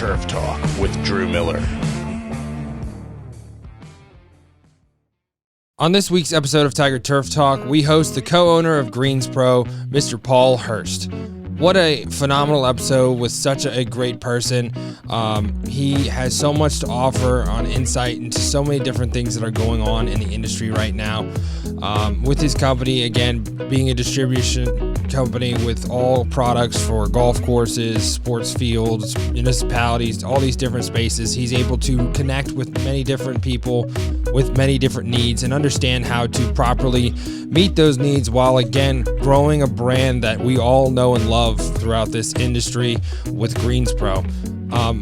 Turf Talk with Drew Miller. On this week's episode of Tiger Turf Talk, we host the co-owner of Greens Pro, Mr. Paul Hurst. What a phenomenal episode with such a great person. He has so much to offer on insight into so many different things that are going on in the industry right now. With his company, again, being a distribution company with all products for golf courses, sports fields, municipalities, all these different spaces, he's able to connect with many different people with many different needs and understand how to properly meet those needs while, again, growing a brand that we all know and love throughout this industry with Greens Pro.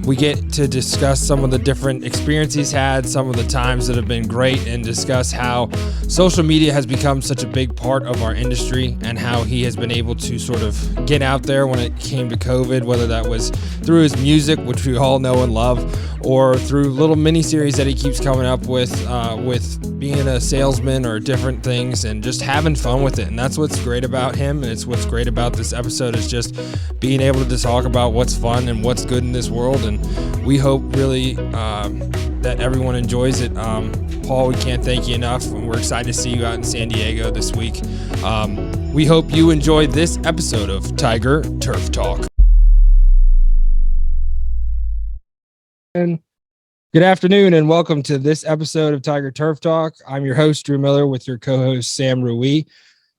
We get to discuss some of the different experiences he's had, some of the times that have been great, and discuss how social media has become such a big part of our industry and how he has been able to sort of get out there when it came to COVID, whether that was through his music, which we all know and love, or through little mini series that he keeps coming up with being a salesman or different things and just having fun with it. And that's what's great about him. And it's what's great about this episode is just being able to talk about what's fun and what's good in this world. And we hope really that everyone enjoys it. Paul, we can't thank you enough. And we're excited to see you out in San Diego this week. We hope you enjoy this episode of Tiger Turf Talk. Good afternoon and welcome to this episode of Tiger Turf Talk. I'm your host, Drew Miller, with your co-host, Sam Rui.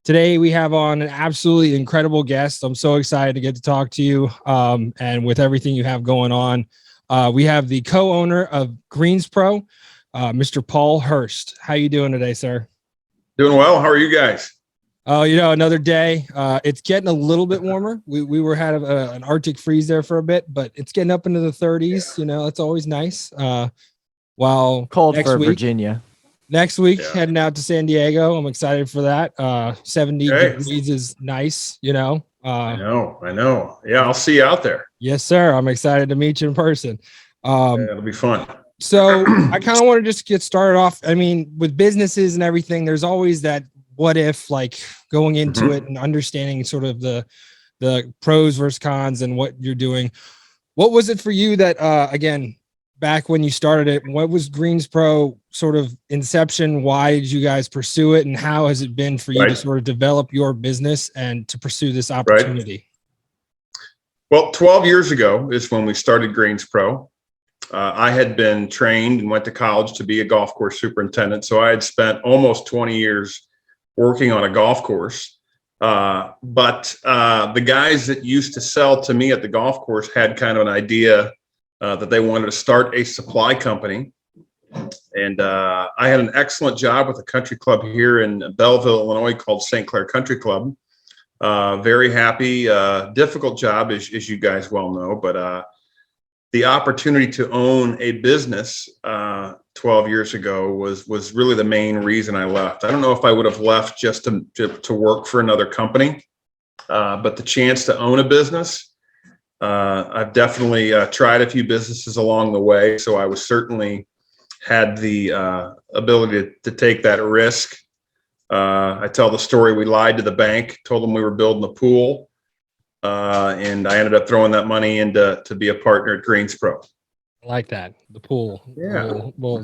Today, we have on an absolutely incredible guest. I'm so excited to get to talk to you and with everything you have going on. We have the co-owner of Greens Pro, Mr. Paul Hurst. How you doing today, sir? Doing well. How are you guys? Oh, another day. It's getting a little bit warmer. We had an Arctic freeze there for a bit, but it's getting up into the 30s. Yeah. It's always nice. While cold for Virginia. Next week, heading out to San Diego. I'm excited for that. 70 degrees is nice, I know. Yeah, I'll see you out there. Yes, sir. I'm excited to meet you in person. It'll be fun. So I kind of want to just get started off. I mean, with businesses and everything, there's always that what if, like going into it and understanding sort of the pros versus cons and what you're doing. What was it for you that, again, back when you started it, what was Greens Pro sort of inception? Why did you guys pursue it? And how has it been for you to sort of develop your business and to pursue this opportunity? Well, 12 years ago is when we started Greens Pro. I had been trained and went to college to be a golf course superintendent. So I had spent almost 20 years working on a golf course. But the guys that used to sell to me at the golf course had kind of an idea that they wanted to start a supply company. And I had an excellent job with a country club here in Belleville, Illinois, called St. Clair Country Club. Very happy, difficult job, as you guys well know, but the opportunity to own a business 12 years ago was really the main reason I left. I don't know if I would have left just to work for another company, but the chance to own a business, I've definitely tried a few businesses along the way, so I was certainly had the ability to take that risk. I tell the story, we lied to the bank, told them we were building a pool, and I ended up throwing that money in to be a partner at Greens Pro. I like that. The pool. Yeah. We'll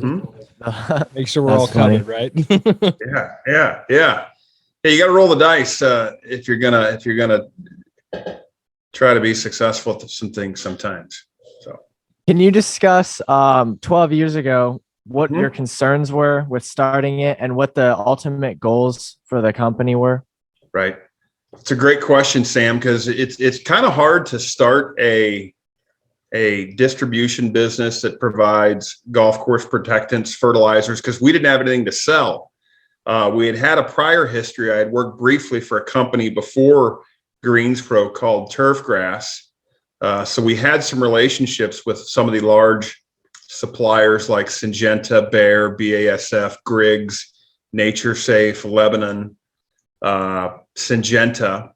make sure we're all covered, right? Yeah. Hey, you got to roll the dice if you're gonna try to be successful at some things sometimes. So, can you discuss 12 years ago what your concerns were with starting it and what the ultimate goals for the company were? Right. It's a great question, Sam, because it's kind of hard to start a distribution business that provides golf course protectants, fertilizers, because we didn't have anything to sell. We had a prior history. I had worked briefly for a company before Greens Pro called Turfgrass. So we had some relationships with some of the large suppliers like Syngenta, Bayer, BASF, Griggs, NatureSafe, Lebanon, Syngenta.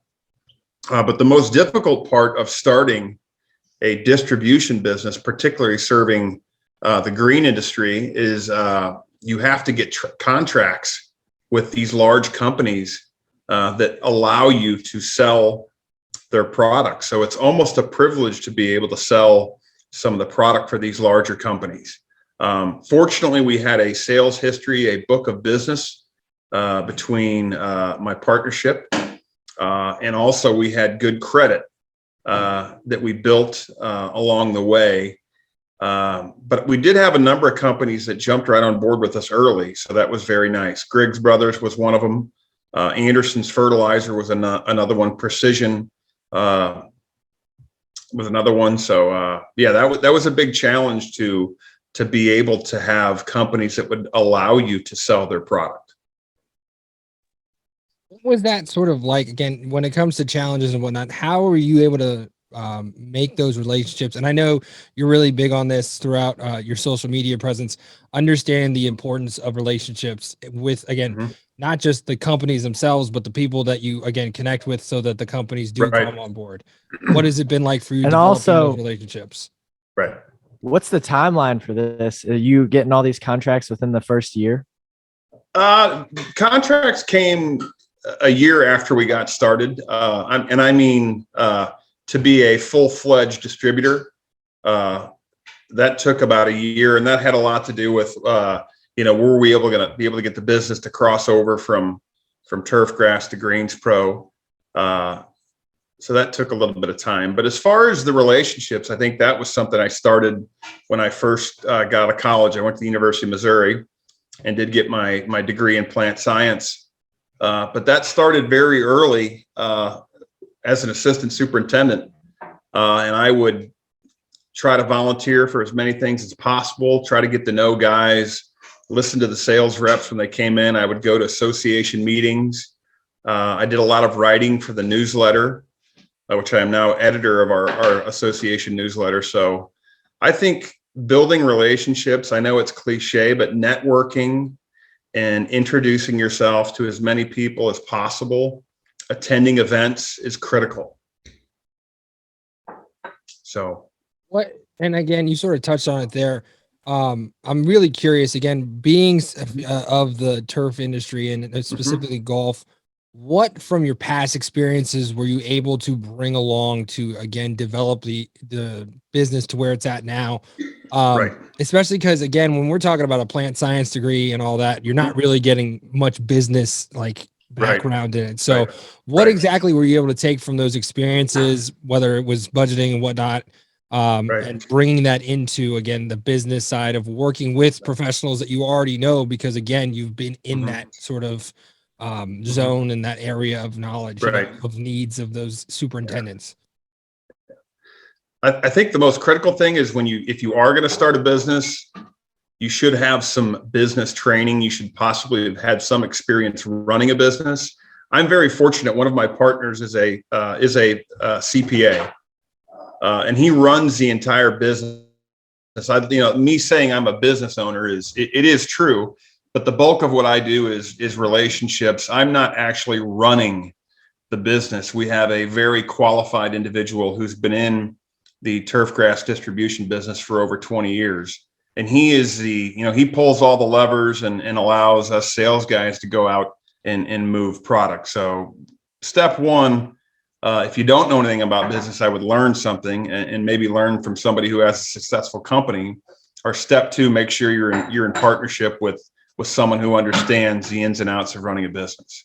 But the most difficult part of starting a distribution business, particularly serving the green industry, is you have to get contracts with these large companies that allow you to sell their products. So it's almost a privilege to be able to sell some of the product for these larger companies. Fortunately, we had a sales history, a book of business between my partnership, and also we had good credit that we built along the way. But we did have a number of companies that jumped right on board with us early, so that was very nice. Griggs Brothers was one of them. Anderson's Fertilizer was another one. Precision was another one. So yeah, that was a big challenge to be able to have companies that would allow you to sell their product. What was that sort of like, again, when it comes to challenges and whatnot? How are you able to make those relationships? And I know you're really big on this throughout your social media presence, understanding the importance of relationships with, again, not just the companies themselves, but the people that you, again, connect with so that the companies do come on board. What has it been like for you and developing also those relationships? Right. What's the timeline for this? Are you getting all these contracts within the first year? Contracts came a year after we got started. And I mean, to be a full-fledged distributor, that took about a year, and that had a lot to do with, were we going to be able to get the business to cross over from Turfgrass to Greens Pro? So that took a little bit of time. But as far as the relationships, I think that was something I started when I first got out of college. I went to the University of Missouri and did get my degree in plant science. But that started very early as an assistant superintendent. And I would try to volunteer for as many things as possible, try to get to know guys, listen to the sales reps when they came in. I would go to association meetings. I did a lot of writing for the newsletter, which I am now editor of our association newsletter. So I think building relationships, I know it's cliche, but networking and introducing yourself to as many people as possible, attending events is critical. So what, and again, you sort of touched on it there. I'm really curious, again, being of the turf industry and specifically golf, what from your past experiences were you able to bring along to, again, develop the business to where it's at now? Right. Especially because, again, when we're talking about a plant science degree and all that, you're not really getting much business like background in it. So what exactly were you able to take from those experiences, whether it was budgeting and whatnot, and bringing that into, again, the business side of working with professionals that you already know, because, again, you've been in that sort of zone and that area of knowledge, of needs of those superintendents? I think the most critical thing is if you are going to start a business, you should have some business training. You should possibly have had some experience running a business. I'm very fortunate. One of my partners is a CPA, and he runs the entire business. Me saying I'm a business owner it is true, but the bulk of what I do is relationships. I'm not actually running the business. We have a very qualified individual who's been in the turfgrass distribution business for over 20 years. And he is he pulls all the levers and allows us sales guys to go out and move product. So step one, if you don't know anything about business, I would learn something and maybe learn from somebody who has a successful company. Or step two, make sure you're in partnership with someone who understands the ins and outs of running a business.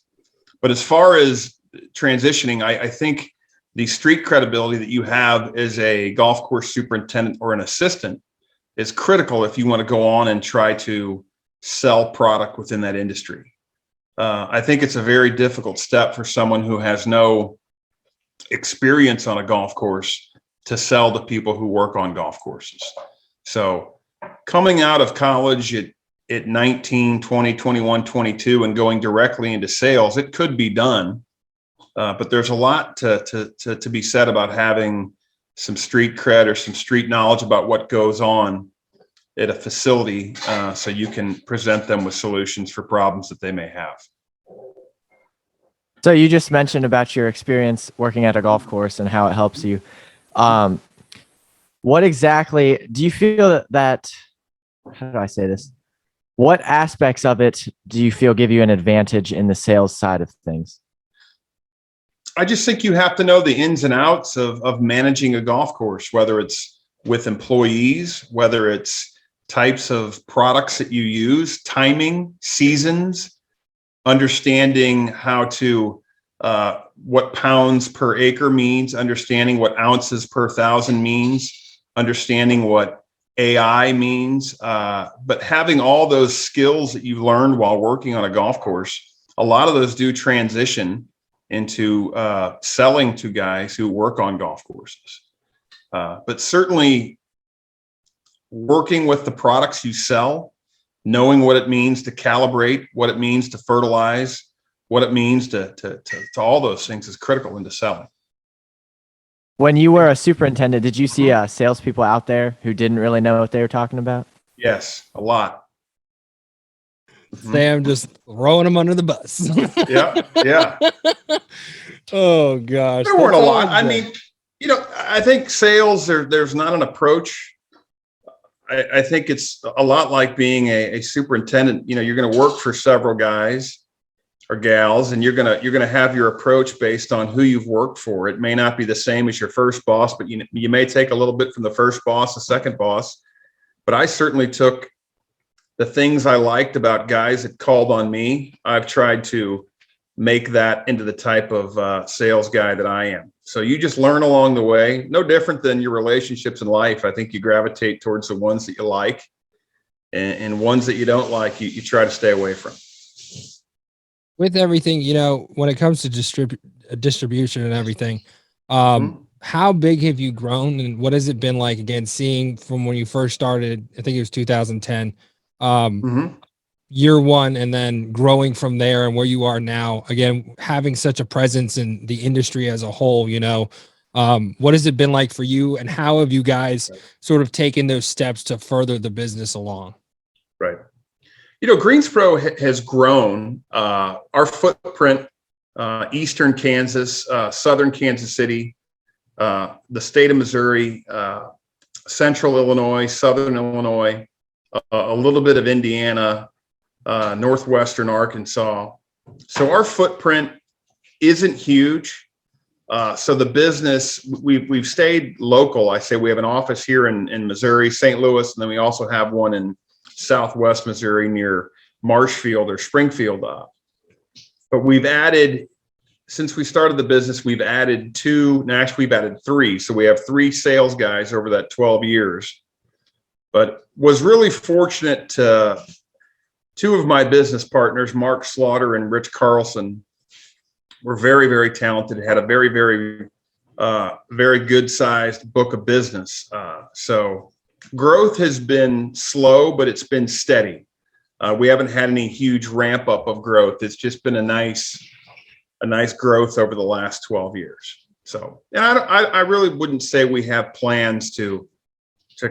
But as far as transitioning, I think the street credibility that you have as a golf course superintendent or an assistant is critical if you want to go on and try to sell product within that industry. I think it's a very difficult step for someone who has no experience on a golf course to sell to people who work on golf courses. So coming out of college at 19, 20, 21, 22 and going directly into sales, it could be done. But there's a lot to be said about having some street cred or some street knowledge about what goes on at a facility, so you can present them with solutions for problems that they may have. So you just mentioned about your experience working at a golf course and how it helps you. What exactly do you feel that, how do I say this? What aspects of it do you feel give you an advantage in the sales side of things? I just think you have to know the ins and outs of managing a golf course, whether it's with employees, whether it's types of products that you use, timing, seasons, understanding how to what pounds per acre means, understanding what ounces per thousand means, understanding what AI means, but having all those skills that you've learned while working on a golf course, a lot of those do transition into selling to guys who work on golf courses. But certainly working with the products you sell, knowing what it means to calibrate, what it means to fertilize, what it means to all those things is critical into selling. When you were a superintendent, did you see salespeople out there who didn't really know what they were talking about? Yes, a lot. Sam just throwing them under the bus. Yeah. Oh gosh, there weren't a lot. I mean, I think sales there's not an approach. I think it's a lot like being a superintendent. You're going to work for several guys or gals, and you're gonna have your approach based on who you've worked for. It may not be the same as your first boss, but you may take a little bit from the first boss, the second boss. But I certainly took the things I liked about guys that called on me. I've tried to make that into the type of sales guy that I am. So you just learn along the way. No different than your relationships in life. I think you gravitate towards the ones that you like, and ones that you don't like, you try to stay away from. With everything, when it comes to distribution and everything, how big have you grown, and what has it been like, again, seeing from when you first started, I think it was 2010, year one, and then growing from there and where you are now, again, having such a presence in the industry as a whole, what has it been like for you, and how have you guys sort of taken those steps to further the business along? Right. Greensboro has grown. Our footprint, Eastern Kansas, Southern Kansas City, the state of Missouri, Central Illinois, Southern Illinois, a little bit of Indiana, Northwestern Arkansas. So our footprint isn't huge. So the business, we've stayed local. I say we have an office here in Missouri, St. Louis, and then we also have one in Southwest Missouri near Marshfield or Springfield. But we've added, since we started the business, we've added we've added three. So we have three sales guys over that 12 years. But was really fortunate to two of my business partners, Mark Slaughter and Rich Carlson, were very, very talented, had a very, very, very good sized book of business. So growth has been slow, but it's been steady. We haven't had any huge ramp up of growth. It's just been a nice growth over the last 12 years. So, and I really wouldn't say we have plans to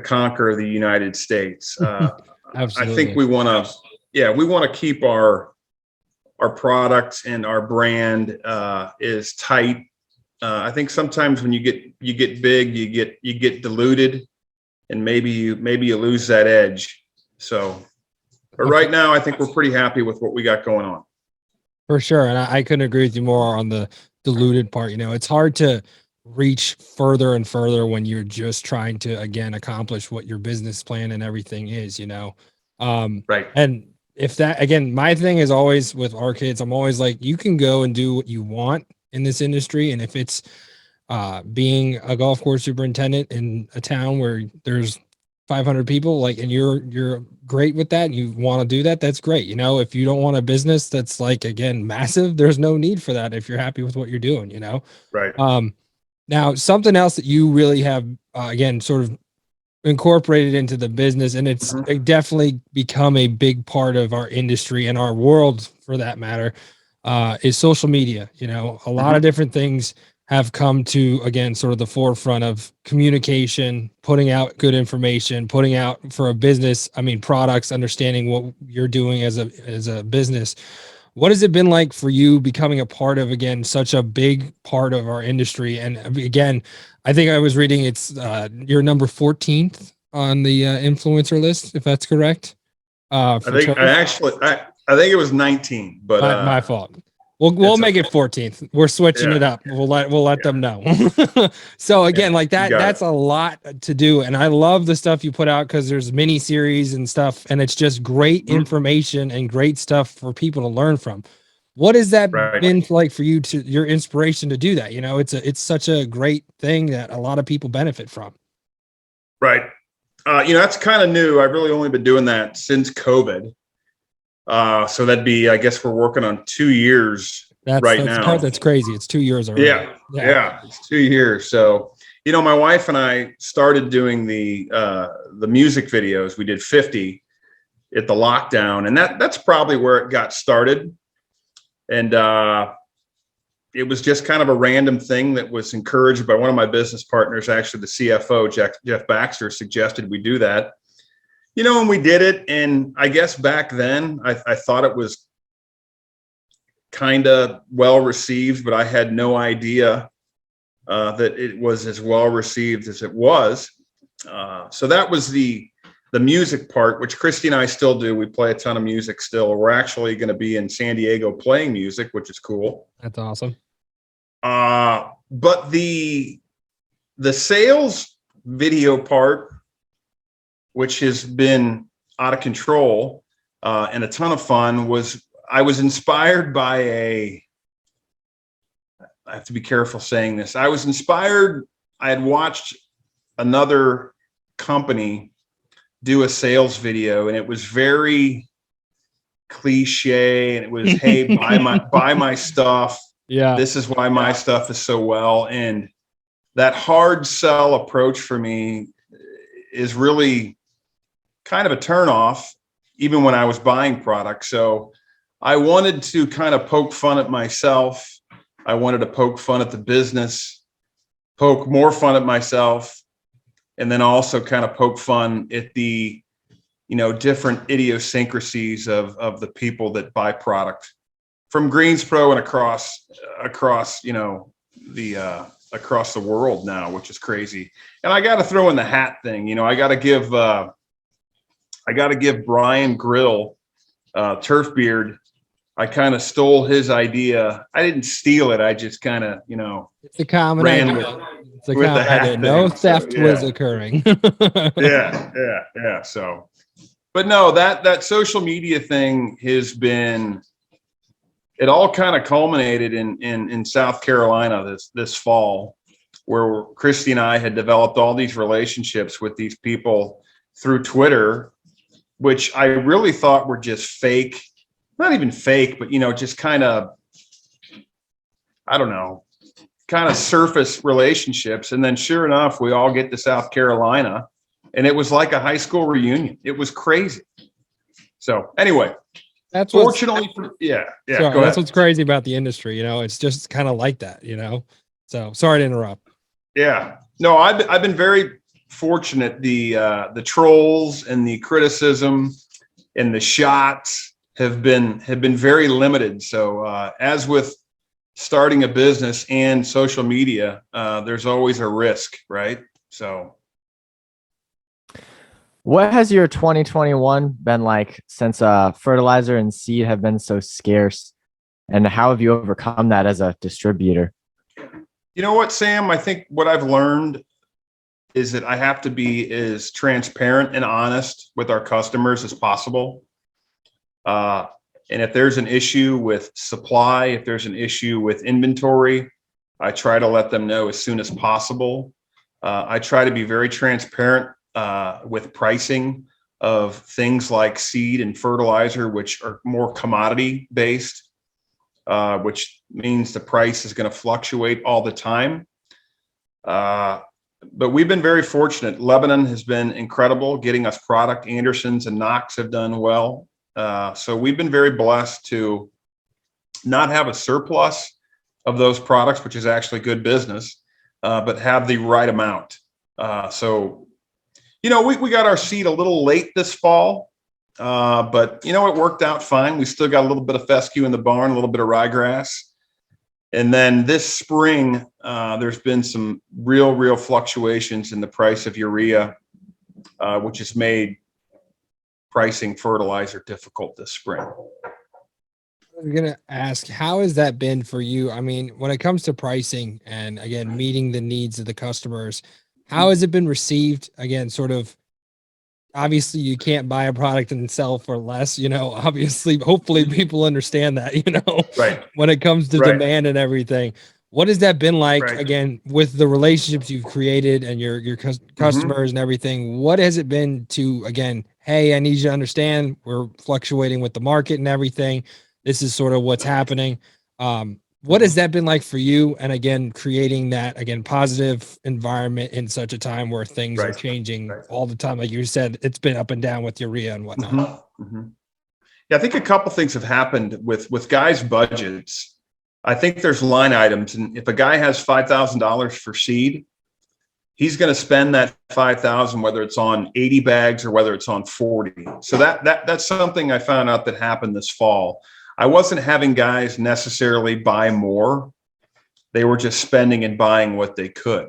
conquer the United States. I think we want to keep our product and our brand is tight. I think sometimes when you get big, you get diluted, and maybe you lose that edge. So, but right now, I think we're pretty happy with what we got going on. For sure. And I couldn't agree with you more on the diluted part. It's hard to reach further and further when you're just trying to, again, accomplish what your business plan and everything is, Right. And if that, again, my thing is always with our kids, I'm always like, you can go and do what you want in this industry. And if it's being a golf course superintendent in a town where there's 500 people, and you're great with that, and you want to do that, that's great. If you don't want a business that's again, massive, there's no need for that if you're happy with what you're doing, Right. Now something else that you really have, again, sort of incorporated into the business, and it's definitely become a big part of our industry and our world for that matter, is social media. A lot of different things have come to, again, sort of the forefront of communication, putting out good information, putting out for a business, products, understanding what you're doing as a business. What has it been like for you becoming a part of, again, such a big part of our industry? And again, I think I was reading you're number 14th on the influencer list, if that's correct. I think it was 19, but my fault. We'll It's make it 14th. We're switching Yeah. it up. We'll let them know. So again, like You got that's it. a lot to do. And I love the stuff you put out because there's mini series and stuff, and it's just great Mhm. information and great stuff for people to learn from. What has that Right. been like for you to your inspiration to do that? You know, it's such a great thing that a lot of people benefit from. Right. That's kind of new. I've really only been doing that since COVID. So that'd be, I guess we're working on 2 years right That's the now. part that's crazy. It's 2 years already. Yeah. It's 2 years. So, my wife and I started doing the music videos. We did 50 at the lockdown, and that's probably where it got started. And it was just kind of a random thing that was encouraged by one of my business partners. Actually, the CFO, Jeff Baxter, suggested we do that. And we did it. And I guess back then I thought it was kind of well received, but I had no idea that it was as well received as it was. So that was the music part, which Christy and I still do. We play a ton of music still. We're actually going to be in San Diego playing music, which is cool. That's awesome. But the sales video part, which has been out of control and a ton of fun, I was inspired by I have to be careful saying this. I was inspired. I had watched another company do a sales video, and it was very cliche, and it was, hey, buy my stuff. Yeah. This is why my stuff is so well. And that hard sell approach for me is really kind of a turnoff, even when I was buying products. So I wanted to kind of poke fun at myself. I wanted to poke fun at the business, poke more fun at myself, and then also kind of poke fun at the, different idiosyncrasies of the people that buy product from Greens Pro and across, across the world now, which is crazy. And I got to throw in the hat thing. I got to give Brian Grill, Turf Beard. I kind of stole his idea. I didn't steal it. I just kind of, It's a common ran idea. It's a with the common hat idea. thing. No So, theft was occurring. Yeah. So, but no, that social media thing has been, it all kind of culminated in South Carolina this fall, where Christy and I had developed all these relationships with these people through Twitter, which I really thought were just fake. Not even fake, but just kind of, I don't know, kind of surface relationships. And then sure enough, we all get to South Carolina, and it was like a high school reunion. It was crazy. So anyway, That's fortunately, yeah. Sorry, Go that's ahead. what's crazy about the industry. It's just kind of like that. So sorry to interrupt. Yeah, no, I've been very fortunate. The trolls and the criticism and the shots have been very limited. So as with starting a business and social media, there's always a risk, right? So What has your 2021 been like since fertilizer and seed have been so scarce? And how have you overcome that as a distributor? you know what, Sam? I think what I've learned is that I have to be as transparent and honest with our customers as possible. And if there's an issue with supply, if there's an issue with inventory, I try to let them know as soon as possible. I try to be very transparent with pricing of things like seed and fertilizer, which are more commodity based, which means the price is going to fluctuate all the time. But we've been very fortunate. Lebanon has been incredible getting us product. Anderson's and Knox have done well. So we've been very blessed to not have a surplus of those products, which is actually good business, but have the right amount. So, we got our seed a little late this fall, but it worked out fine. We still got a little bit of fescue in the barn, a little bit of ryegrass. And then this spring, there's been some real fluctuations in the price of urea, which has made pricing fertilizer difficult this spring. I'm gonna ask, how has that been for you? I mean, when it comes to pricing and again meeting the needs of the customers, how has it been received? Again, sort of obviously you can't buy a product and sell for less, obviously, hopefully people understand that, Right. when it comes to Right. demand and everything. What has that been like Right. again with the relationships you've created and your Mhm. customers and everything? What has it been to again, hey, I need you to understand we're fluctuating with the market and everything. This is sort of what's happening. What has Mhm. that been like for you? And again, creating that again positive environment in such a time where things are Right. changing Right. all the time. Like you said, it's been up and down with urea and whatnot. Mhm. Mhm. Yeah, I think a couple things have happened with guys' budgets. I think there's line items, and if a guy has $5,000 for seed, he's going to spend that 5,000 whether it's on 80 bags or whether it's on 40. So that's something I found out that happened this fall. I wasn't having guys necessarily buy more; they were just spending and buying what they could.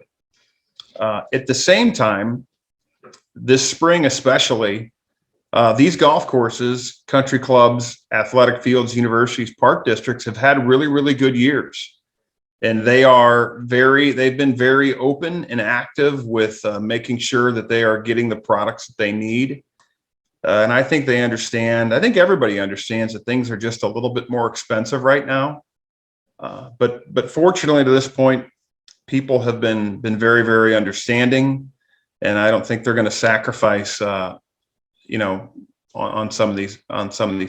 At the same time, this spring especially, these golf courses, country clubs, athletic fields, universities, park districts have had really, really good years. And they've been very open and active with making sure that they are getting the products that they need. And I think they understand, I think everybody understands that things are just a little bit more expensive right now. But fortunately to this point, people have been very, very understanding. And I don't think they're going to sacrifice, you know, on some of these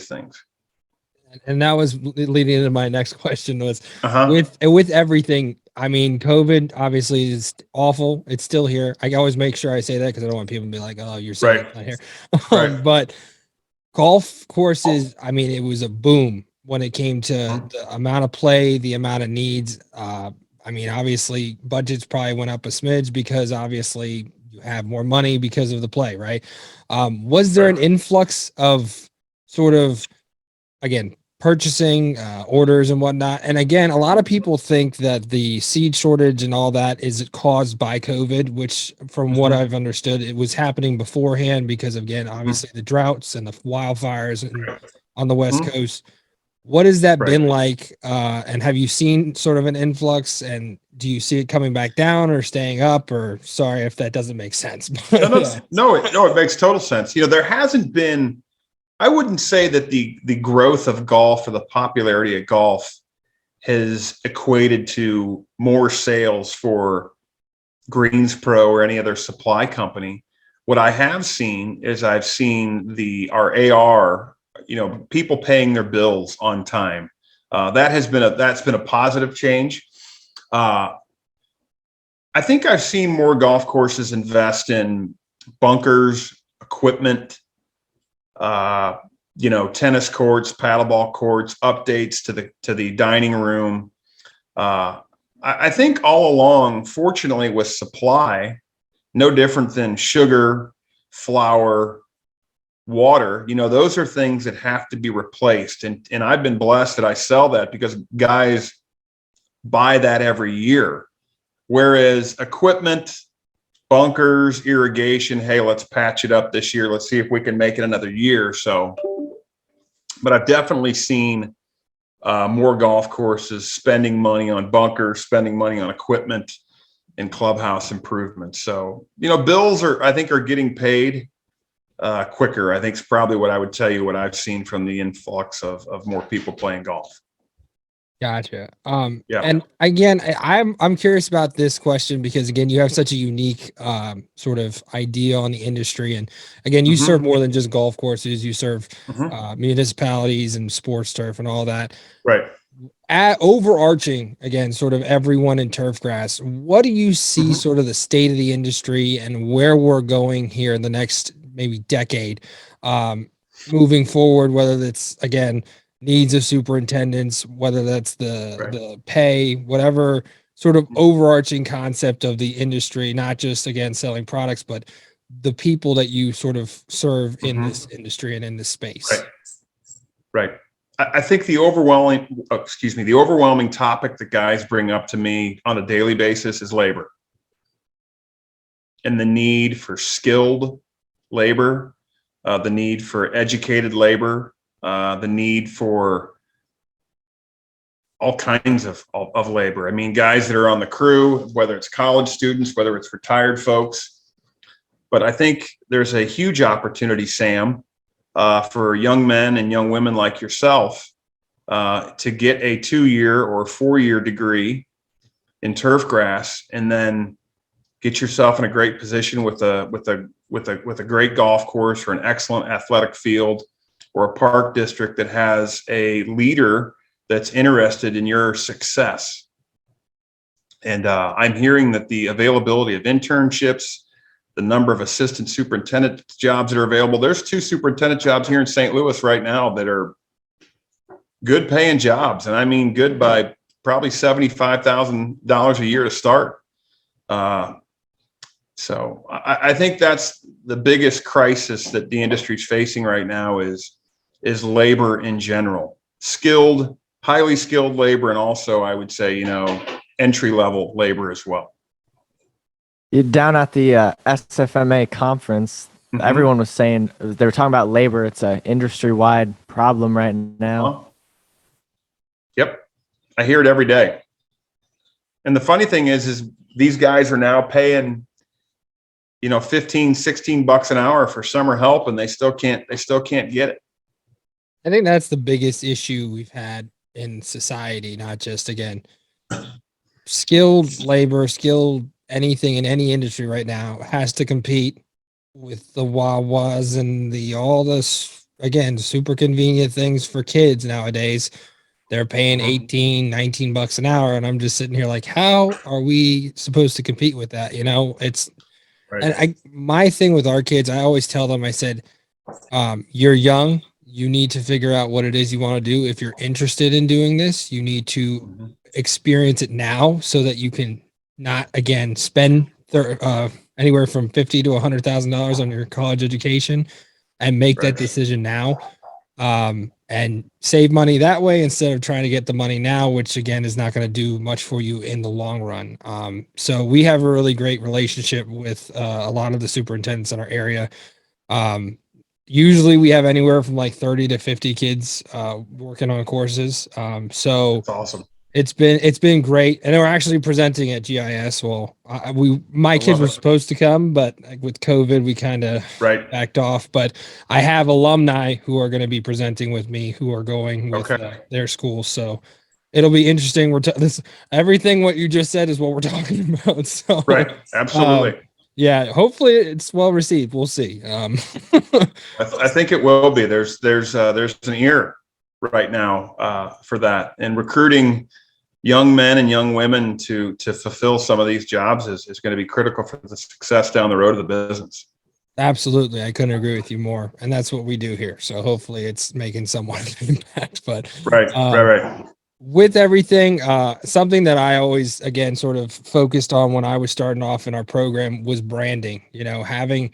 things. And that was leading into my next question was Uh-huh. with everything. I mean, COVID obviously is awful. It's still here. I always make sure I say that because I don't want people to be like, "Oh, you're saying Right. it's not here." Right. But golf courses, I mean, it was a boom when it came to Mhm. the amount of play, the amount of needs. I mean, obviously, budgets probably went up a smidge because obviously you have more money because of the play, right? Was there an Right. influx of sort of again purchasing orders and whatnot? And again, a lot of people think that the seed shortage and all that is caused by COVID, which from what Mhm. I've understood it was happening beforehand because of, again, Mhm. obviously the droughts and the wildfires and Right. on the west Mhm. coast. What has that Right. been like, and have you seen sort of an influx, and do you see it coming back down or staying up? Or sorry if that doesn't make sense, No, but no, yeah. no, it makes total sense. There hasn't been, I wouldn't say that the growth of golf or the popularity of golf has equated to more sales for Greens Pro or any other supply company. What I have seen is I've seen our AR, people paying their bills on time. That's been a positive change. Uh, I think I've seen more golf courses invest in bunkers, equipment, uh, tennis courts, paddleball courts, updates to the dining room. I think all along, fortunately, with supply, no different than sugar, flour, water. Those are things that have to be replaced, and I've been blessed that I sell that because guys buy that every year. Whereas equipment, bunkers, irrigation, hey, let's patch it up this year. Let's see if we can make it another year. So, but I've definitely seen more golf courses spending money on bunkers, spending money on equipment and clubhouse improvements. So, bills I think are getting paid quicker. I think it's probably what I would tell you what I've seen from the influx of more people playing golf. Gotcha. Yeah. And again, I'm curious about this question because again, you have such a unique sort of idea on the industry, and again, you serve Mm-hmm. more than just golf courses. You serve Mm-hmm. municipalities and sports turf and all that. Right. Overarching again, sort of everyone in turf grass. What do you see Mm-hmm. sort of the state of the industry and where we're going here in the next maybe decade, moving forward? Whether that's again needs of superintendents, whether that's Right. the pay, whatever sort of overarching concept of the industry, not just again selling products, but the people that you sort of serve in Mm-hmm. this industry and in this Right. space. Right. I think the overwhelming topic that guys bring up to me on a daily basis is labor and the need for skilled labor, the need for educated labor, the need for all kinds of labor. I mean, guys that are on the crew, whether it's college students, whether it's retired folks. But I think there's a huge opportunity, Sam, for young men and young women like yourself to get a 2-year or 4-year degree in turf grass, and then get yourself in a great position with a great golf course or an excellent athletic field or a park district that has a leader that's interested in your success. And I'm hearing that the availability of internships, the number of assistant superintendent jobs that are available. There's 2 superintendent jobs here in St. Louis right now that are good paying jobs. And I mean, good by probably $75,000 a year to start. So I think that's the biggest crisis that the industry is facing right now is labor in general, highly skilled labor. And also I would say, entry level labor as well. Down at the SFMA conference, everyone was saying, they were talking about labor. It's an industry-wide problem right now. Yep. I hear it every day. And the funny thing is these guys are now paying, $15, $16 an hour for summer help, and they still can't get it. I think that's the biggest issue we've had in society, not just, again, skilled labor, skilled anything in any industry right now has to compete with the Wawas and all this, again, super convenient things for kids nowadays. They're paying 18, 19 bucks an hour. And I'm just sitting here like, how are we supposed to compete with that? It's right. And my thing with our kids, I always tell them, I said, you're young. You need to figure out what it is you want to do. If you're interested in doing this, you need to experience it now so that you can not, again, spend anywhere from $50,000 to $100,000 on your college education and make that decision now, and save money that way instead of trying to get the money now, which again is not going to do much for you in the long run. So we have a really great relationship with a lot of the superintendents in our area. Usually we have anywhere from like 30 to 50 kids working on courses. So that's awesome. It's been great, and we're actually presenting at GIS. Well, my kids were supposed to come, but with COVID, we kind of backed off. But I have alumni who are going to be presenting with me, who are going with their schools. So it'll be interesting. Everything what you just said is what we're talking about. So absolutely. Yeah, hopefully it's well received. We'll see. I think it will be. There's an ear right now for that, and recruiting young men and young women to fulfill some of these jobs is going to be critical for the success down the road of the business. Absolutely. I couldn't agree with you more. And that's what we do here. So hopefully it's making somewhat of an impact, but right. With everything, something that I always, again, sort of focused on when I was starting off in our program was branding, having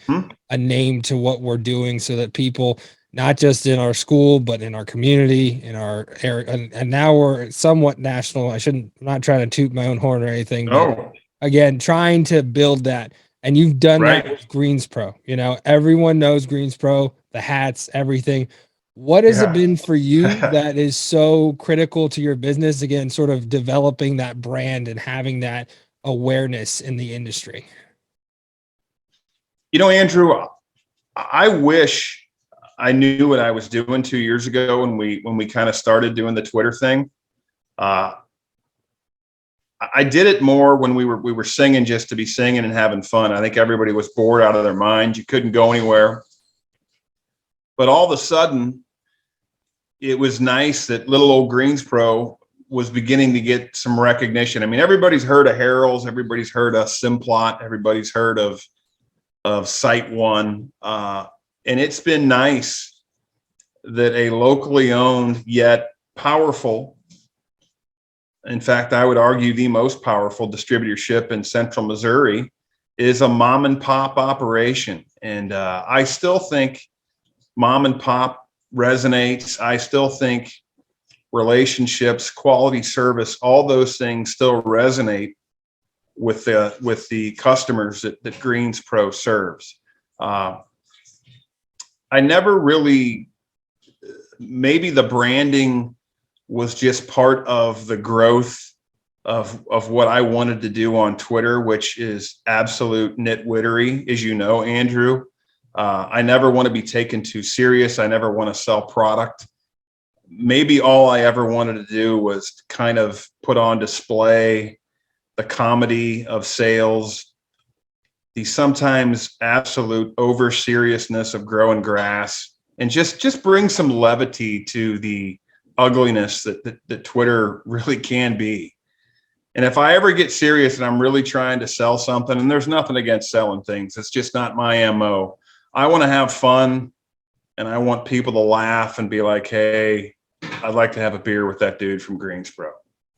a name to what we're doing so that people, not just in our school, but in our community, in our area. And now we're somewhat national. I'm not trying to toot my own horn or anything, but again, trying to build that. And you've done that with Greens Pro. Everyone knows Greens Pro, the hats, everything. What has it been for you that is so critical to your business? Again, sort of developing that brand and having that awareness in the industry. Andrew, I wish I knew what I was doing 2 years ago when we kind of started doing the Twitter thing. I did it more when we were singing just to be singing and having fun. I think everybody was bored out of their mind. You couldn't go anywhere. But all of a sudden, it was nice that little old Greens Pro was beginning to get some recognition. I mean, everybody's heard of Harrell's, everybody's heard of Simplot, everybody's heard of Site One. And it's been nice that a locally owned yet powerful, in fact, I would argue the most powerful distributorship in central Missouri, is a mom and pop operation. And I still think mom and pop resonates. I still think relationships, quality service, all those things still resonate with the customers that Greens Pro serves. I never really, maybe the branding was just part of the growth of what I wanted to do on Twitter, which is absolute nitwittery, as you know, Andrew. I never want to be taken too serious. I never want to sell product. Maybe all I ever wanted to do was kind of put on display the comedy of sales, the sometimes absolute over seriousness of growing grass, and just bring some levity to the ugliness that Twitter really can be. And if I ever get serious and I'm really trying to sell something, and there's nothing against selling things, it's just not my MO. I want to have fun, and I want people to laugh and be like, hey, I'd like to have a beer with that dude from Greensboro.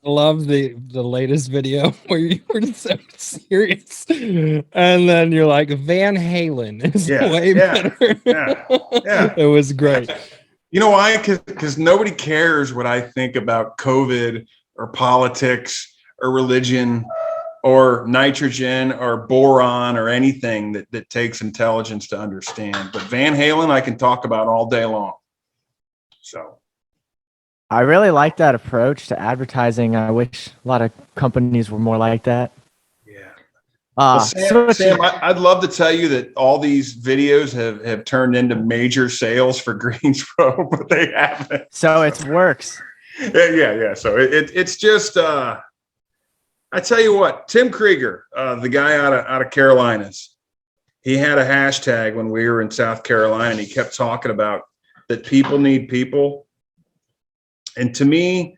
I love the latest video where you were so serious, and then you're like, Van Halen is way better. It was great. You know why? Because nobody cares what I think about COVID or politics or religion or nitrogen or boron or anything that takes intelligence to understand. But Van Halen, I can talk about all day long. So I really like that approach to advertising. I wish a lot of companies were more like that. Yeah. Well, Sam, I'd love to tell you that all these videos have turned into major sales for Greensboro, but they haven't. So it works. Yeah. So it's just I tell you what, Tim Krieger, the guy out of Carolinas, he had a hashtag when we were in South Carolina, and he kept talking about that people need people. And to me,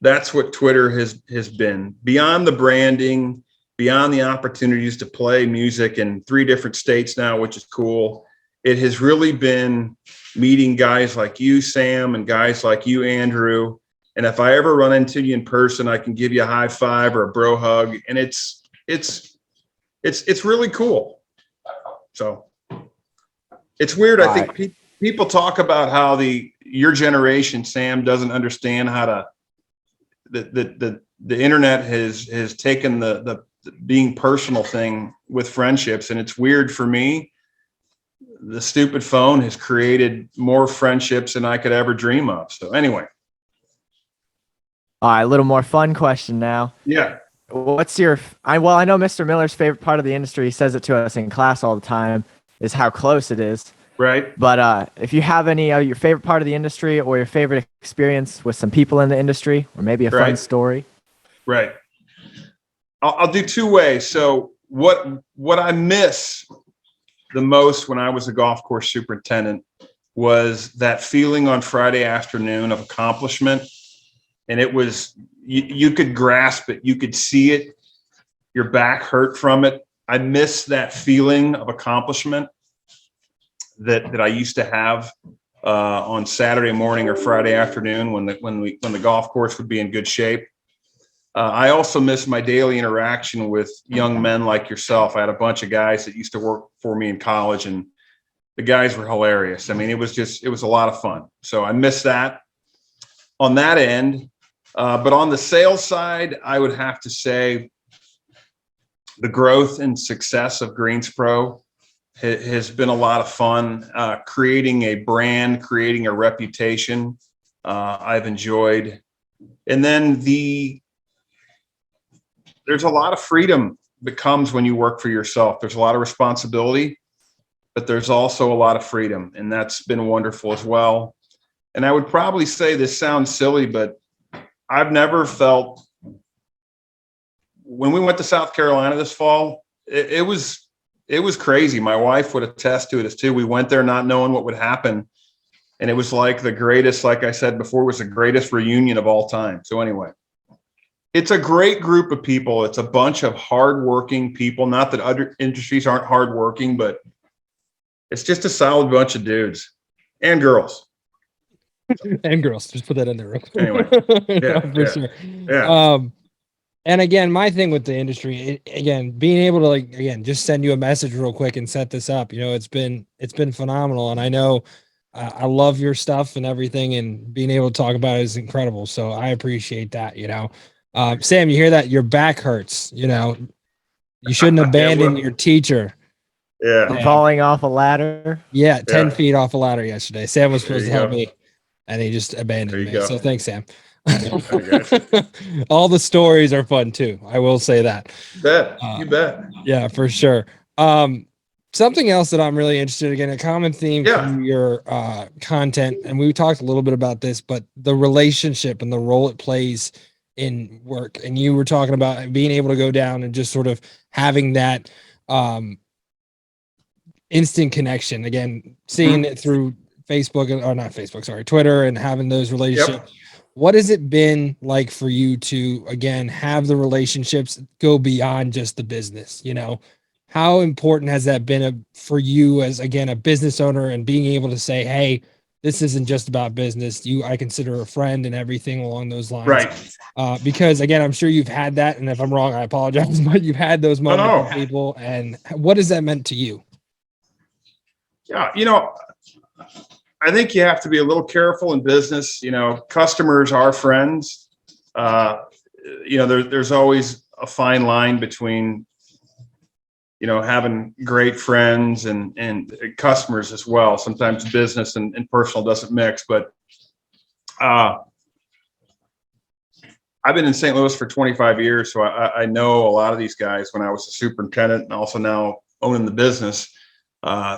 that's what Twitter has been. Beyond the branding, beyond the opportunities to play music in 3 different states now, which is cool, it has really been meeting guys like you, Sam, and guys like you, Andrew. And if I ever run into you in person, I can give you a high five or a bro hug. And it's really cool. So it's weird. I think people talk about how your generation, Sam, doesn't understand how to, the internet has taken the being personal thing with friendships. And it's weird for me. The stupid phone has created more friendships than I could ever dream of. So anyway. All right, a little more fun question now. Yeah. What's your, I know Mr. Miller's favorite part of the industry, he says it to us in class all the time, is how close it is. Right. But if you have any your favorite part of the industry or your favorite experience with some people in the industry, or maybe a fun story. Right. I'll do 2 ways. So what I miss the most when I was a golf course superintendent was that feeling on Friday afternoon of accomplishment. And it was, you could grasp it. You could see it. Your back hurt from it. I miss that feeling of accomplishment that I used to have on Saturday morning or Friday afternoon when the golf course would be in good shape. I also miss my daily interaction with young men like yourself. I had a bunch of guys that used to work for me in college, and the guys were hilarious. I mean, it was a lot of fun. So I miss that on that end. But on the sales side, I would have to say the growth and success of Greensboro has been a lot of fun. Creating a brand, creating a reputation, I've enjoyed. And then there's a lot of freedom that comes when you work for yourself. There's a lot of responsibility, but there's also a lot of freedom, and that's been wonderful as well. And I would probably say, this sounds silly, but I've never felt, when we went to South Carolina this fall, it was crazy. My wife would attest to it as too. We went there not knowing what would happen. And it was like the greatest, like I said before, it was the greatest reunion of all time. So anyway, it's a great group of people. It's a bunch of hardworking people. Not that other industries aren't hardworking, but it's just a solid bunch of dudes and girls. And girls, just put that in there real quick. Anyway, sure. And again, my thing with the industry, being able to just send you a message real quick and set this up, it's been phenomenal. And I know I love your stuff and everything, and being able to talk about it is incredible. So I appreciate that. Sam, you hear that? Your back hurts. You shouldn't abandon your teacher. Yeah. Falling off a ladder. Yeah, 10 feet off a ladder yesterday. Sam was supposed to help me, and he just abandoned me. So thanks, Sam. All the stories are fun too. I will say that. You bet. Yeah, for sure. Something else that I'm really interested in, again, a common theme Yeah. through your content, and we talked a little bit about this, but the relationship and the role it plays in work. And you were talking about being able to go down and just sort of having that instant connection. Again, seeing it through Facebook, or not Facebook, sorry, Twitter, and having those relationships. Yep. What has it been like for you to, again, have the relationships go beyond just the business? You know, how important has that been for you as, again, a business owner, and being able to say, hey, this isn't just about business. I consider a friend and everything along those lines. Right. Because again, I'm sure you've had that. And if I'm wrong, I apologize, but you've had those moments with people. And what has that meant to you? Yeah. I think you have to be a little careful in business. Customers are friends. There's always a fine line between, having great friends and customers as well. Sometimes business and personal doesn't mix, but I've been in St. Louis for 25 years. So I know a lot of these guys when I was a superintendent and also now owning the business.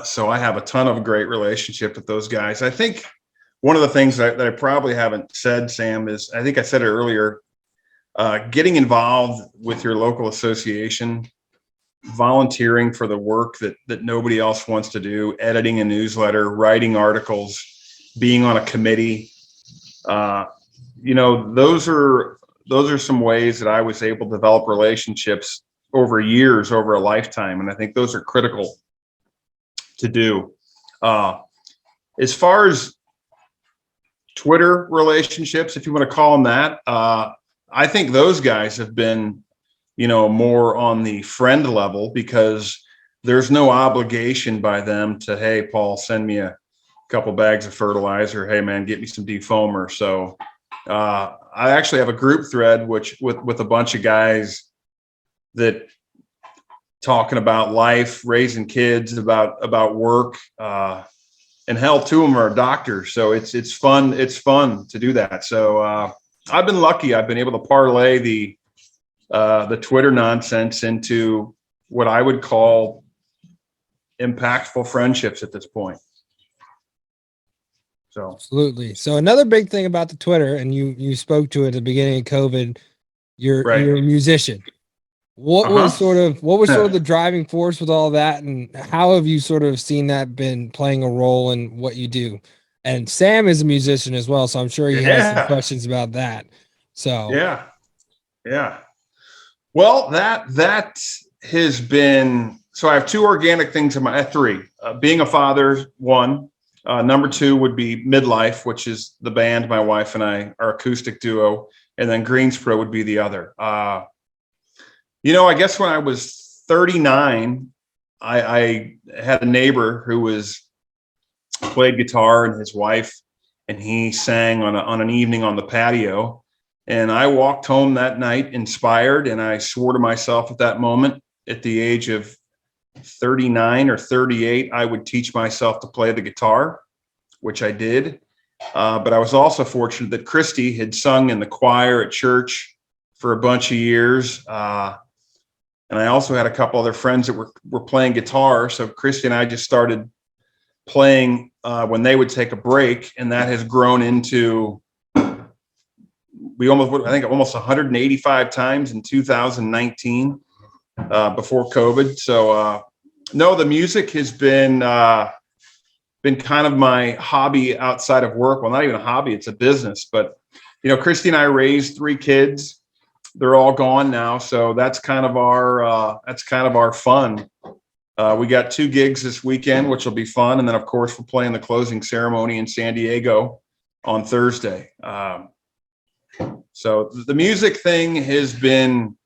So I have a ton of great relationship with those guys. I think one of the things that I probably haven't said, Sam, is, I think I said it earlier, getting involved with your local association, volunteering for the work that nobody else wants to do, editing a newsletter, writing articles, being on a committee. Those are some ways that I was able to develop relationships over years, over a lifetime. And I think those are critical to do. As far as Twitter relationships, if you want to call them that, I think those guys have been, more on the friend level, because there's no obligation by them to, hey, Paul, send me a couple bags of fertilizer. Hey man, get me some defoamer. So I actually have a group thread with a bunch of guys that talking about life, raising kids, about work, and hell, two of them are doctors. So it's fun. It's fun to do that. So I've been lucky. I've been able to parlay the Twitter nonsense into what I would call impactful friendships at this point. So absolutely. So another big thing about the Twitter, and you spoke to it at the beginning of COVID, you're a musician. What was sort of the driving force with all that, and how have you sort of seen that been playing a role in what you do? And Sam is a musician as well, so I'm sure he has some questions about that. So yeah. Well, that has been, so I have two organic things in my three. Being a father, one. Number two would be Midlife, which is the band my wife and I, our acoustic duo, and then Greensboro would be the other. I guess when I was 39, I had a neighbor who played guitar, and his wife, and he sang on an evening on the patio. And I walked home that night inspired, and I swore to myself at that moment, at the age of 39 or 38, I would teach myself to play the guitar, which I did. But I was also fortunate that Christy had sung in the choir at church for a bunch of years. And I also had a couple other friends that were playing guitar. So Christy and I just started playing when they would take a break. And that has grown into, almost 185 times in 2019 before COVID. So no, the music has been kind of my hobby outside of work. Well, not even a hobby, it's a business. But, Christy and I raised 3 kids. They're all gone now. So that's kind of our fun. We got 2 gigs this weekend, which will be fun. And then of course we're playing the closing ceremony in San Diego on Thursday. So the music thing has been,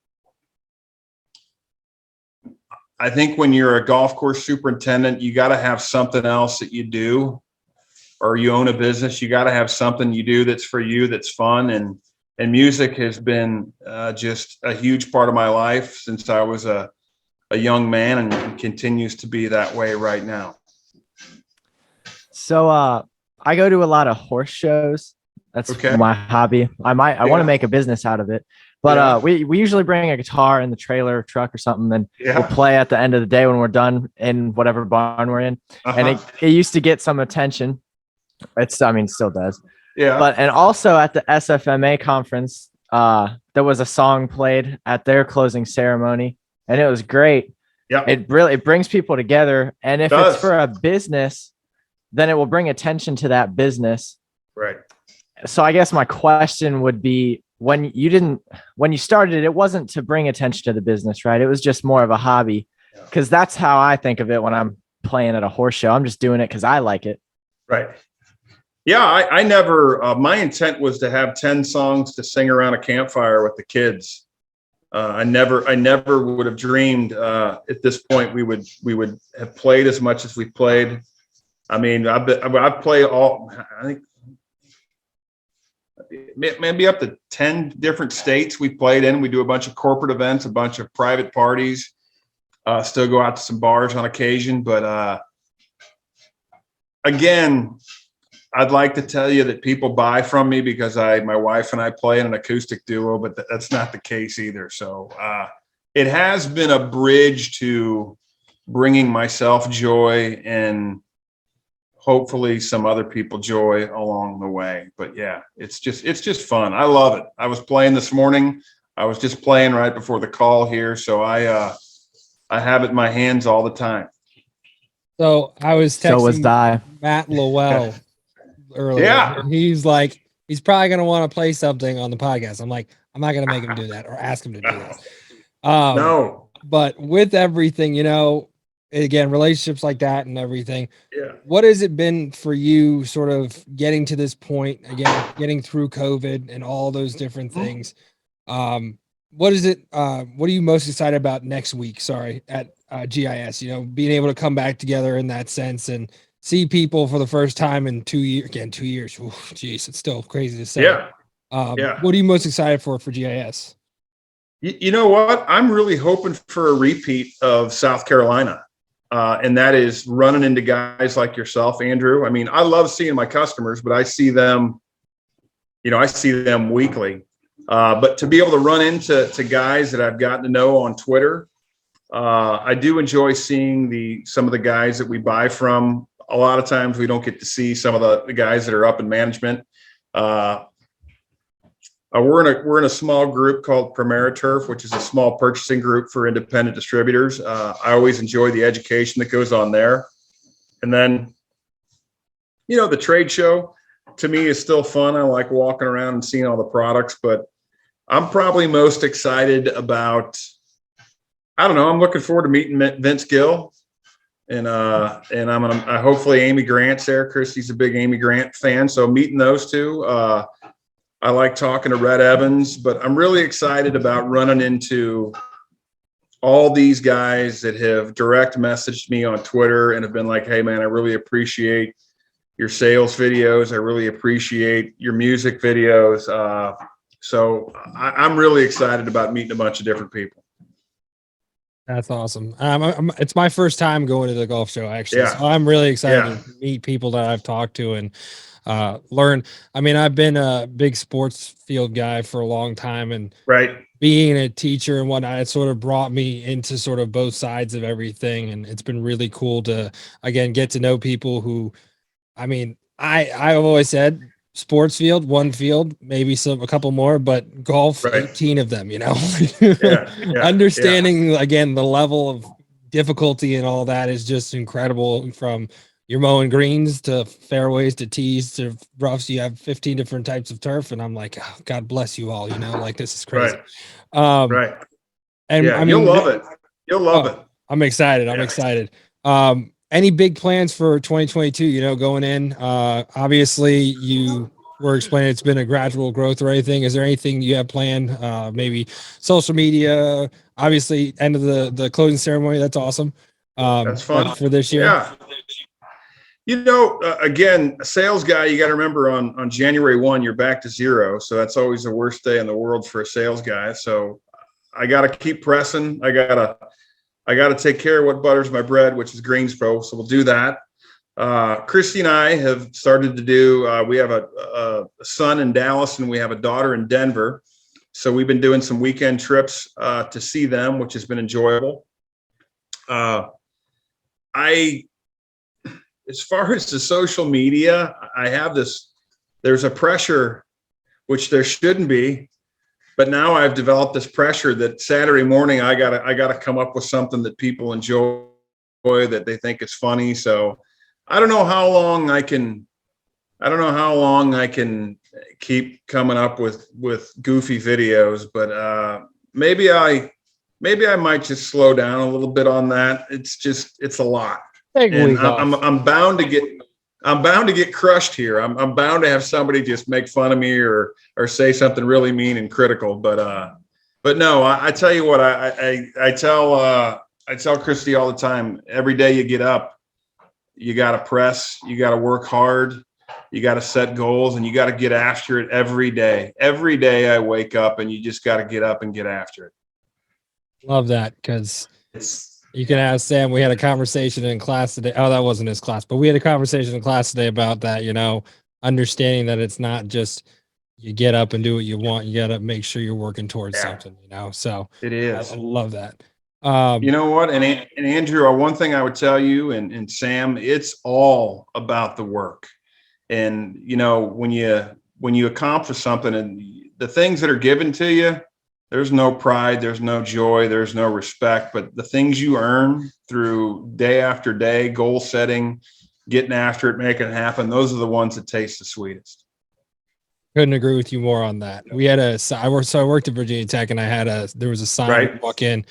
I think when you're a golf course superintendent, you got to have something else that you do, or you own a business. You got to have something you do that's for you, that's fun. And music has been just a huge part of my life since I was a young man, and continues to be that way right now. So I go to a lot of horse shows, That's Okay. my hobby. I want to make a business out of it. But we usually bring a guitar in the trailer truck or something, and we'll play at the end of the day when we're done in whatever barn we're in. And it used to get some attention. It still does. Yeah. And also at the SFMA conference, there was a song played at their closing ceremony, and it was great. Yeah. It brings people together, and if it's for a business, then it will bring attention to that business. Right. So I guess my question would be, when you started, it wasn't to bring attention to the business, right? It was just more of a hobby, because that's how I think of it when I'm playing at a horse show. I'm just doing it because I like it. Right. Yeah. I never, my intent was to have 10 songs to sing around a campfire with the kids. I never would have dreamed at this point we would have played as much as we played. I mean, I've played I think maybe up to 10 different states we played in. We do a bunch of corporate events, a bunch of private parties, still go out to some bars on occasion. But again, I'd like to tell you that people buy from me because my wife and I play in an acoustic duo, but that's not the case either. So it has been a bridge to bringing myself joy and hopefully some other people joy along the way. But yeah, it's just fun. I love it. I was playing this morning. I was just playing right before the call here. So I have it in my hands all the time. So I was texting So was Di. Matt Lowell earlier. Yeah. He's like, he's probably going to want to play something on the podcast. I'm like, I'm not going to make him do that or ask him to do that. No. But with everything, again, relationships like that and everything. Yeah. What has it been for you sort of getting to this point, again, getting through COVID and all those different things? What is it? What are you most excited about next week? Sorry, at GIS, being able to come back together in that sense and see people for the first time in 2 years. Again, 2 years. Geez, it's still crazy to say. Yeah. What are you most excited for GIS? You know what? I'm really hoping for a repeat of South Carolina. And that is running into guys like yourself, Andrew. I mean, I love seeing my customers, but I see them weekly. But to be able to run into guys that I've gotten to know on Twitter, I do enjoy seeing some of the guys that we buy from. A lot of times we don't get to see some of the guys that are up in management. We're in a small group called Primera Turf, which is a small purchasing group for independent distributors. I always enjoy the education that goes on there. And then, the trade show to me is still fun. I like walking around and seeing all the products, but I'm probably most excited about, I don't know, I'm looking forward to meeting Vince Gill. And I hopefully Amy Grant's there. Christy's a big Amy Grant fan. So meeting those two, I like talking to Red Evans, but I'm really excited about running into all these guys that have direct messaged me on Twitter and have been like, hey man, I really appreciate your sales videos. I really appreciate your music videos. So I'm really excited about meeting a bunch of different people. That's awesome. It's my first time going to the golf show, actually. Yeah. So I'm really excited to meet people that I've talked to and learn. I mean, I've been a big sports field guy for a long time, and being a teacher and whatnot, it sort of brought me into sort of both sides of everything. And it's been really cool to, again, get to know people who, I mean, I've always said sports field, one field, maybe a couple more, but golf, 18 of them, understanding again, the level of difficulty and all that is just incredible. From you're mowing greens to fairways to tees to roughs, you have 15 different types of turf. And I'm like, oh, God bless you all, like, this is crazy. And I mean, you'll love it. You'll love it. I'm excited. I'm excited. Any big plans for 2022, going in? Obviously you were explaining it's been a gradual growth or anything. Is there anything you have planned? Maybe social media, obviously end of the closing ceremony. That's awesome. That's fun for this year. Yeah. Again, a sales guy, you got to remember on January 1, you're back to zero. So that's always the worst day in the world for a sales guy. So I got to keep pressing. I got to take care of what butters my bread, which is Greens Pro. So we'll do that. Christy and I have started to do, we have a son in Dallas and we have a daughter in Denver. So we've been doing some weekend trips to see them, which has been enjoyable. As far as the social media, there's a pressure, which there shouldn't be, but now I've developed this pressure that Saturday morning, I gotta come up with something that people enjoy, that they think is funny. So I don't know how long I can keep coming up with goofy videos, but maybe I might just slow down a little bit on that. It's a lot. And I'm bound to get crushed here. I'm bound to have somebody just make fun of me or say something really mean and critical. But no, I tell you what, I tell Christy all the time, every day you get up, you got to press, you got to work hard, you got to set goals, and you got to get after it every day. Every day I wake up, and you just got to get up and get after it. Love that, because you can ask Sam. We had a conversation in class today. Oh, that wasn't his class, but we had a conversation in class today about that, understanding that it's not just you get up and do what you want. You got to make sure you're working towards something, so it is. I love that. You know what? And Andrew, one thing I would tell you and Sam, it's all about the work. And, when you accomplish something and the things that are given to you, there's no pride, there's no joy, there's no respect, but the things you earn through day after day, goal setting, getting after it, making it happen, those are the ones that taste the sweetest. Couldn't agree with you more on that. We had I worked at Virginia Tech, and there was a sign right. Walk in.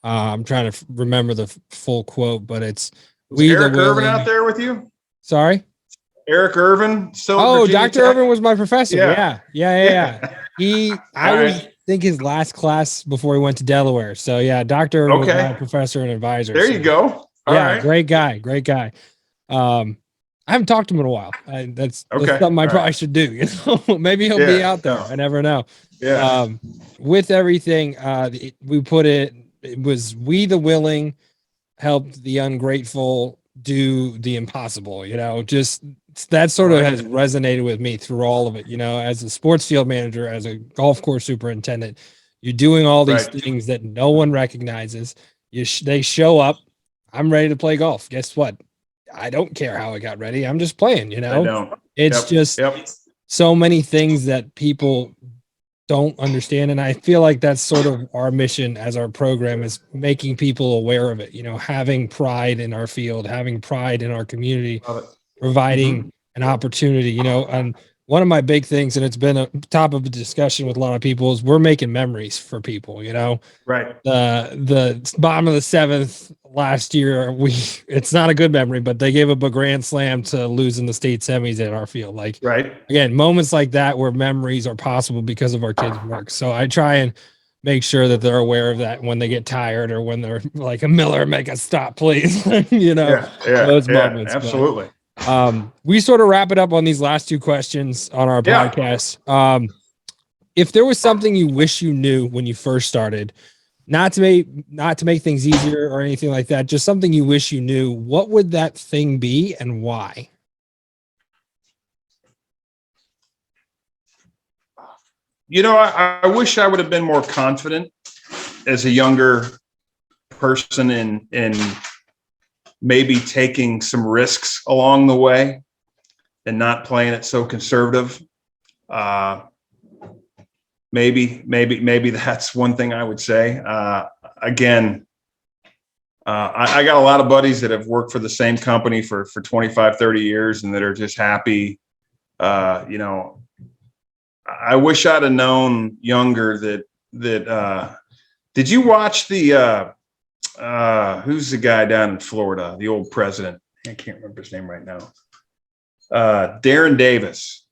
I'm trying to remember the full quote, but it's was Eric Irvin out there with you? Sorry? Eric Irvin. Dr. Irvin was my professor. Yeah. I think his last class before he went to Delaware. So yeah, Dr. Irvin was my professor and advisor. There you go. All right. Great guy. I haven't talked to him in a while. That's something I probably should do. Maybe he'll be out there. I never know. Yeah. With everything, we put it was we the willing helped the ungrateful do the impossible. Just that sort of has resonated with me through all of it. As a sports field manager, as a golf course superintendent, you're doing all these things that no one recognizes. They show up. I'm ready to play golf. Guess what? I don't care how I got ready. I'm just playing, I don't. It's just so many things that people don't understand. And I feel like that's sort of our mission as our program is making people aware of it, having pride in our field, having pride in our community, providing an opportunity, and one of my big things, and it's been a top of the discussion with a lot of people, is we're making memories for people, right. The bottom of the seventh last year, it's not a good memory, but they gave up a grand slam to losing the state semis at our field. Again, moments like that where memories are possible because of our kids' work. So I try and make sure that they're aware of that when they get tired or when they're like, a Miller, make us stop, please. Those moments. Absolutely. We sort of wrap it up on these last two questions on our podcast. If there was something you wish you knew when you first started, not to make things easier or anything like that, just something you wish you knew, what would that thing be and why? I wish I would have been more confident as a younger person in maybe taking some risks along the way and not playing it so conservative. Maybe that's one thing I would say. Again, I got a lot of buddies that have worked for the same company for 25, 30 years and that are just happy. I wish I'd have known younger that did you watch the who's the guy down in Florida, the old president? I can't remember his name right now. Darren Davis.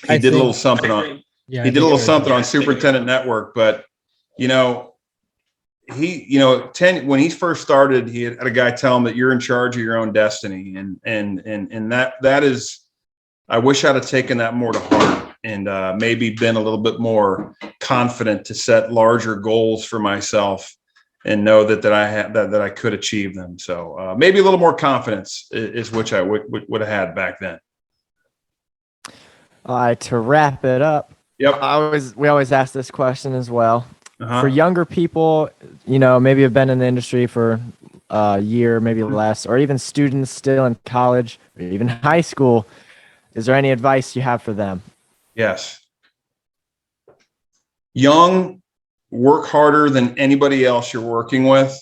He did a little something on Superintendent Network, but when he first started, he had a guy tell him that you're in charge of your own destiny. And that is, I wish I'd have taken that more to heart and maybe been a little bit more confident to set larger goals for myself and know that I had that I could achieve them. So maybe a little more confidence is which I would have had back then. All right, to wrap it up. Yep. We always ask this question as well. Uh-huh. For younger people, maybe have been in the industry for a year, maybe less, or even students still in college or even high school, is there any advice you have for them? Yes. Young, work harder than anybody else you're working with.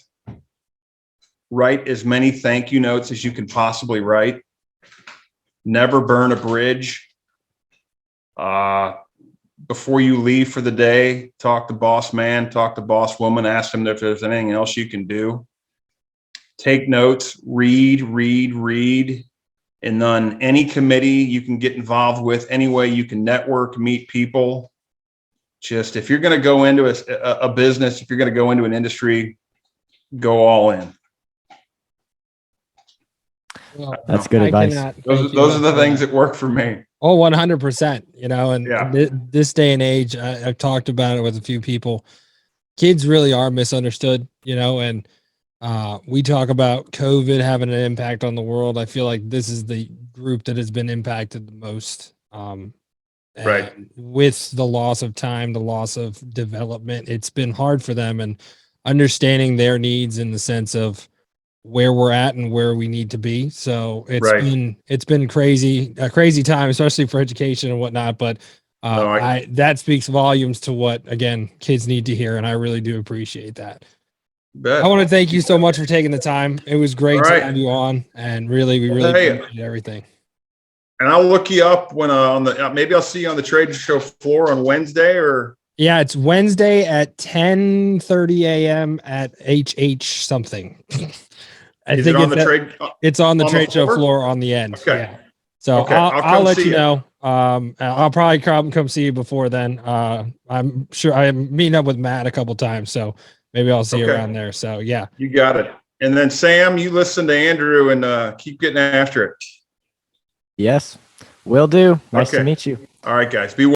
Write as many thank you notes as you can possibly write. Never burn a bridge. Before you leave for the day, talk to boss man, talk to boss woman, ask them if there's anything else you can do. Take notes, read. And then any committee you can get involved with, any way you can network, meet people. Just if you're going to go into a business, if you're going to go into an industry, go all in. Well, that's good advice. Those are the things that work for me. Oh, 100%. And this day and age, I've talked about it with a few people. Kids really are misunderstood, and we talk about COVID having an impact on the world. I feel like this is the group that has been impacted the most. Right. With the loss of time, the loss of development, it's been hard for them, and understanding their needs in the sense of where we're at and where we need to be. So it's been a crazy time, especially for education and whatnot. But that speaks volumes to what, again, kids need to hear. And I really do appreciate that. I want to thank you so much for taking the time. It was great to have you on, and we really appreciate everything. And I'll look you up when maybe I'll see you on the trade show floor on Wednesday or. Yeah, it's Wednesday at 10:30 a.m. at HH something. It's on the trade show floor on the end. Okay. Yeah. So I'll let you know. I'll probably come see you before then. I'm sure I'm meeting up with Matt a couple times, so maybe I'll see you around there. So yeah. You got it. And then Sam, you listen to Andrew and keep getting after it. Yes, will do. Nice to meet you. All right, guys. Be well.